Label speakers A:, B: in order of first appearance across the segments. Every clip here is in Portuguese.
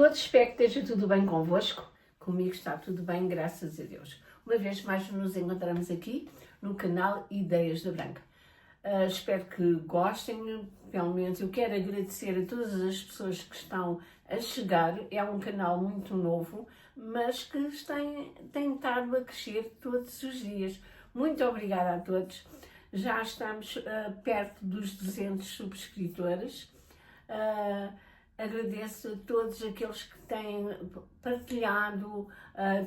A: todos, espero que esteja tudo bem convosco. Comigo está tudo bem, graças a Deus. Uma vez mais nos encontramos aqui no canal Ideias da Branca. Espero que gostem, pelo menos eu quero agradecer a todas as pessoas que estão a chegar. É um canal muito novo, mas que tem estado a crescer todos os dias. Muito obrigada a todos. Já estamos perto dos 200 subscritores. Agradeço a todos aqueles que têm partilhado,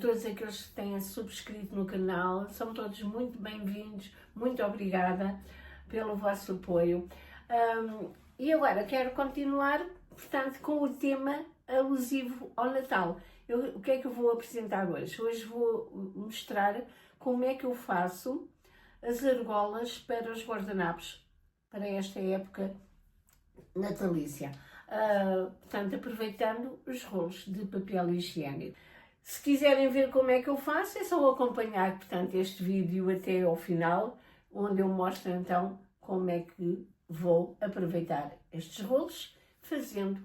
A: todos aqueles que têm subscrito no canal. São todos muito bem-vindos. Muito obrigada pelo vosso apoio. E agora quero continuar, portanto, com o tema alusivo ao Natal. O que é que eu vou apresentar hoje? Hoje vou mostrar como é que eu faço as argolas para os guardanapos para esta época natalícia. Portanto, aproveitando os rolos de papel higiênico. Se quiserem ver como é que eu faço, é só acompanhar, portanto, este vídeo até ao final, onde eu mostro então como é que vou aproveitar estes rolos fazendo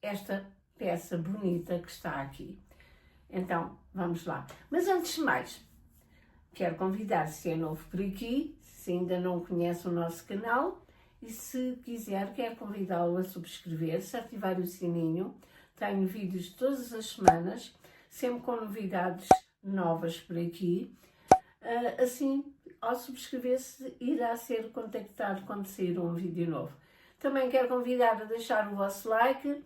A: esta peça bonita que está aqui. Então, vamos lá. Mas antes de mais, quero convidar, se é novo por aqui, se ainda não conhece o nosso canal, e se quiser, quero convidá-lo a subscrever-se, ativar o sininho. Tenho vídeos todas as semanas, sempre com novidades novas por aqui. Assim, ao subscrever-se, irá ser contactado quando sair um vídeo novo. Também quero convidar a deixar o vosso like,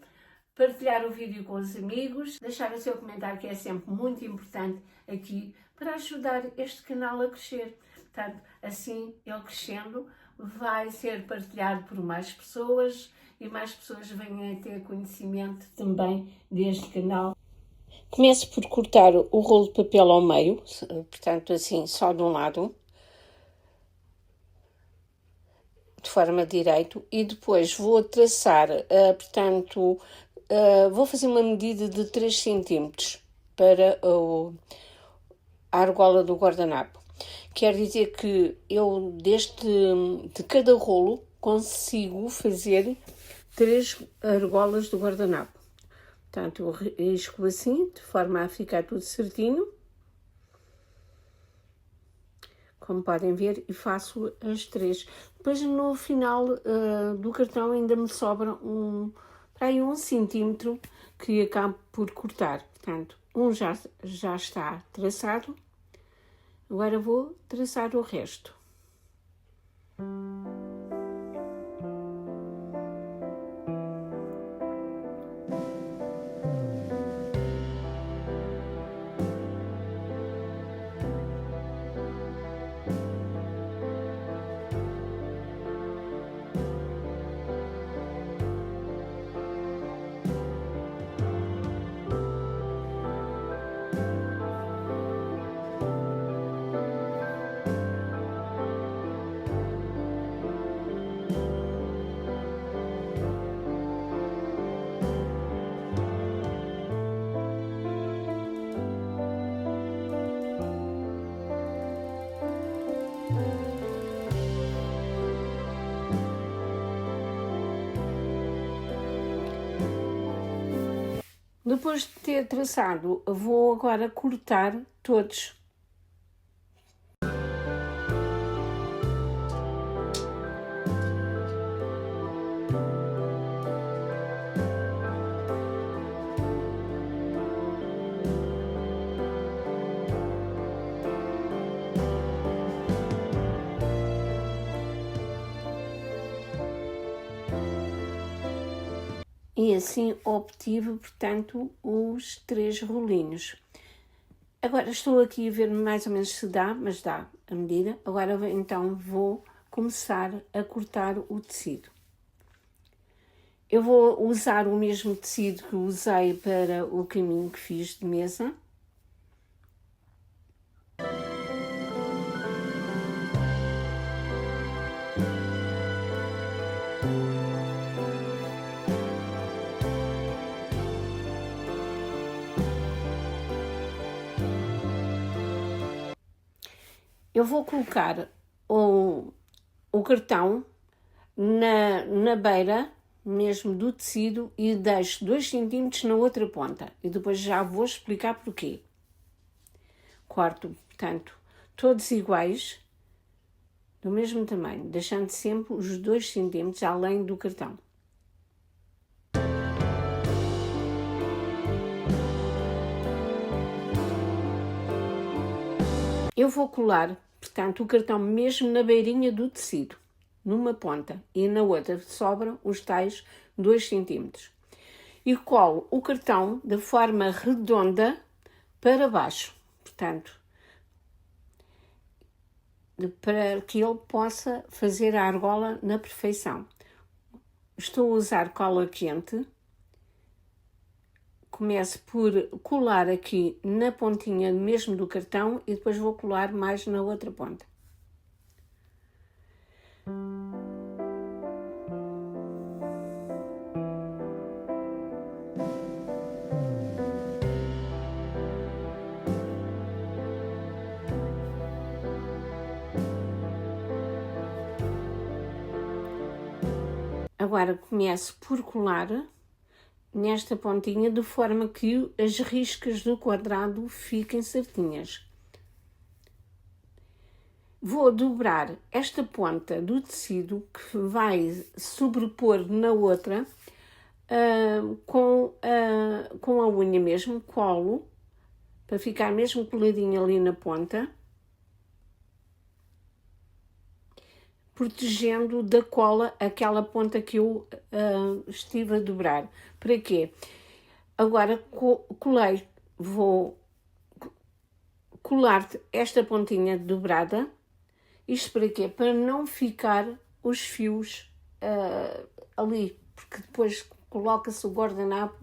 A: partilhar o vídeo com os amigos, deixar o seu comentário, que é sempre muito importante aqui para ajudar este canal a crescer. Portanto, assim, ele crescendo, vai ser partilhado por mais pessoas e mais pessoas venham a ter conhecimento também deste canal. Começo por cortar o rolo de papel ao meio, portanto, assim, só de um lado, de forma direita, e depois vou traçar, portanto, vou fazer uma medida de 3 cm para a argola do guardanapo. Quer dizer que eu, de cada rolo, consigo fazer 3 argolas do guardanapo. Portanto, eu risco assim, de forma a ficar tudo certinho. Como podem ver, e faço as 3. Depois, no final do cartão, ainda me sobra para aí 1 cm que acabo por cortar. Portanto, já está traçado. Agora vou traçar o resto. Depois de ter traçado, vou agora cortar todos. E assim obtive, portanto, os 3 rolinhos. Agora estou aqui a ver mais ou menos se dá, mas dá a medida. Agora então vou começar a cortar o tecido. Eu vou usar o mesmo tecido que usei para o caminho que fiz de mesa. Eu vou colocar o cartão na beira mesmo do tecido e deixo 2 cm na outra ponta. E depois já vou explicar porquê. Corto, portanto, todos iguais, do mesmo tamanho, deixando sempre os 2 cm além do cartão. Eu vou colar, portanto, o cartão mesmo na beirinha do tecido, numa ponta, e na outra sobram os tais 2 cm. E colo o cartão de forma redonda para baixo, portanto, para que ele possa fazer a argola na perfeição. Estou a usar cola quente. Começo por colar aqui na pontinha mesmo do cartão e depois vou colar mais na outra ponta. Agora começo por colar nesta pontinha de forma que as riscas do quadrado fiquem certinhas. Vou dobrar esta ponta do tecido que vai sobrepor na outra com a unha mesmo, colo, para ficar mesmo coladinho ali na ponta, protegendo da cola aquela ponta que eu estive a dobrar. Para quê? Agora colei, vou colar esta pontinha dobrada. Isto para quê? Para não ficar os fios ali, porque depois coloca-se o guardanapo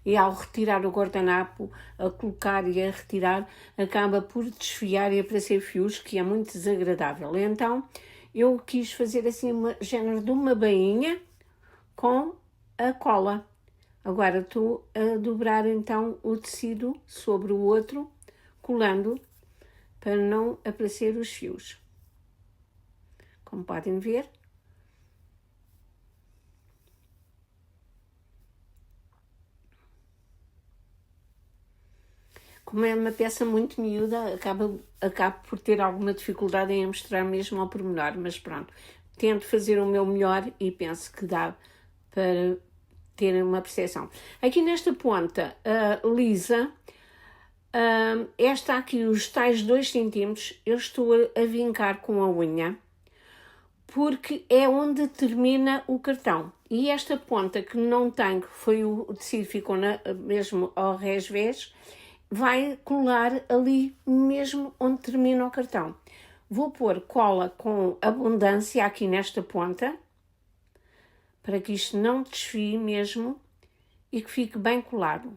A: e ao retirar o guardanapo, a colocar e a retirar, acaba por desfiar e aparecer fios, que é muito desagradável. Então, eu quis fazer assim uma género de uma bainha com a cola. Agora estou a dobrar então o tecido sobre o outro, colando para não aparecer os fios. Como podem ver. Como é uma peça muito miúda, acabo por ter alguma dificuldade em mostrar mesmo ao pormenor, mas pronto, tento fazer o meu melhor e penso que dá para ter uma percepção. Aqui nesta ponta lisa, esta aqui, os tais 2 cm, eu estou a vincar com a unha, porque é onde termina o cartão. E esta ponta que não tem, que foi o tecido, ficou mesmo ao revés, vai colar ali mesmo onde termina o cartão. Vou pôr cola com abundância aqui nesta ponta, para que isto não desfie mesmo e que fique bem colado.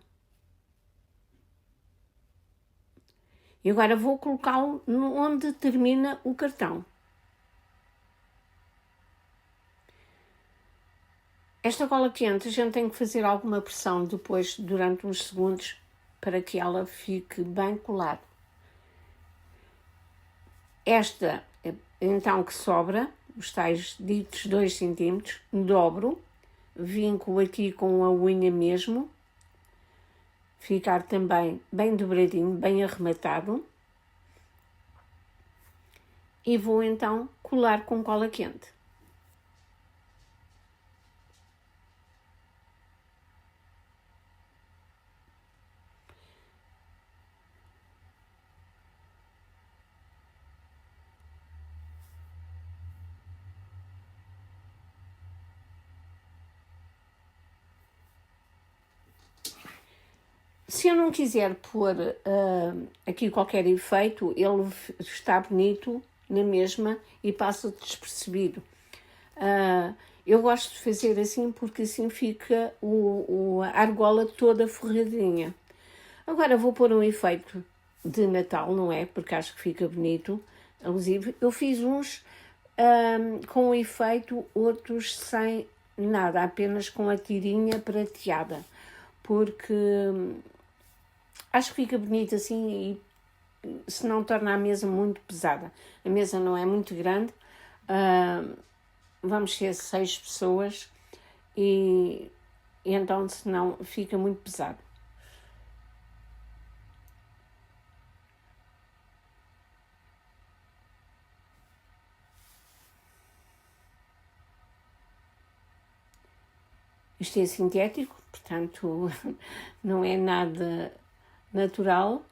A: E agora vou colocá-lo onde termina o cartão. Esta cola quente a gente tem que fazer alguma pressão depois, durante uns segundos, para que ela fique bem colada. Esta, então, que sobra, os tais ditos 2 cm, dobro, vinco aqui com a unha mesmo, ficar também bem dobradinho, bem arrematado, e vou então colar com cola quente. Se eu não quiser pôr aqui qualquer efeito, ele está bonito na mesma e passa despercebido. Eu gosto de fazer assim porque assim fica a argola toda forradinha. Agora vou pôr um efeito de Natal, não é? Porque acho que fica bonito, alusivo. Eu fiz uns com efeito, outros sem nada, apenas com a tirinha prateada, porque acho que fica bonito assim e se não torna a mesa muito pesada. A mesa não é muito grande, vamos ser 6 pessoas e então senão fica muito pesado. Isto é sintético, portanto não é nada natural,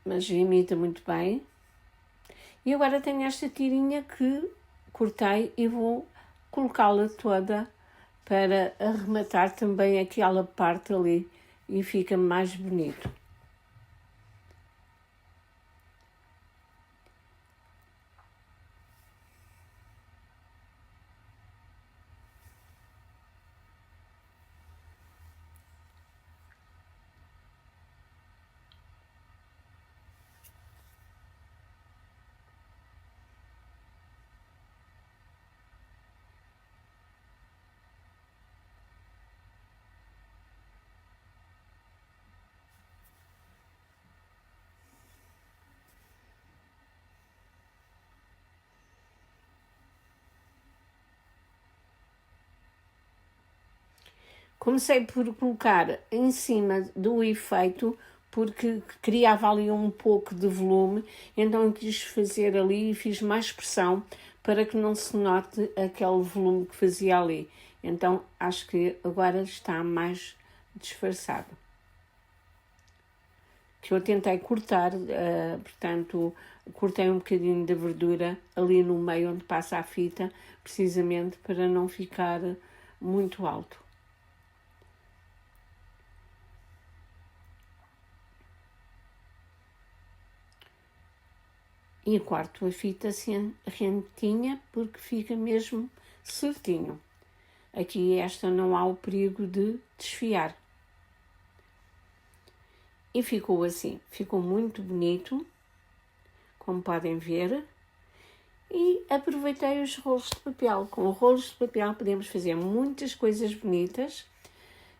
A: mas imita muito bem. E agora tenho esta tirinha que cortei e vou colocá-la toda para arrematar também aquela parte ali e fica mais bonito. Comecei por colocar em cima do efeito porque criava ali um pouco de volume, então quis fazer ali e fiz mais pressão para que não se note aquele volume que fazia ali. Então acho que agora está mais disfarçado. Que eu tentei cortar, portanto, cortei um bocadinho da verdura ali no meio onde passa a fita, precisamente para não ficar muito alto. E corto a fita assim rentinha porque fica mesmo certinho. Aqui esta não há o perigo de desfiar. E ficou assim, ficou muito bonito, como podem ver. E aproveitei os rolos de papel. Com rolos de papel podemos fazer muitas coisas bonitas.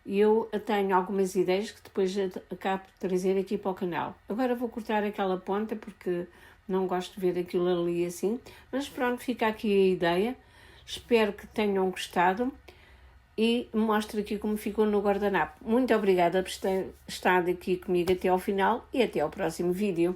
A: E eu tenho algumas ideias que depois acabo de trazer aqui para o canal. Agora vou cortar aquela ponta porque não gosto de ver aquilo ali assim. Mas pronto, fica aqui a ideia. Espero que tenham gostado. E mostro aqui como ficou no guardanapo. Muito obrigada por ter estado aqui comigo até ao final e até ao próximo vídeo.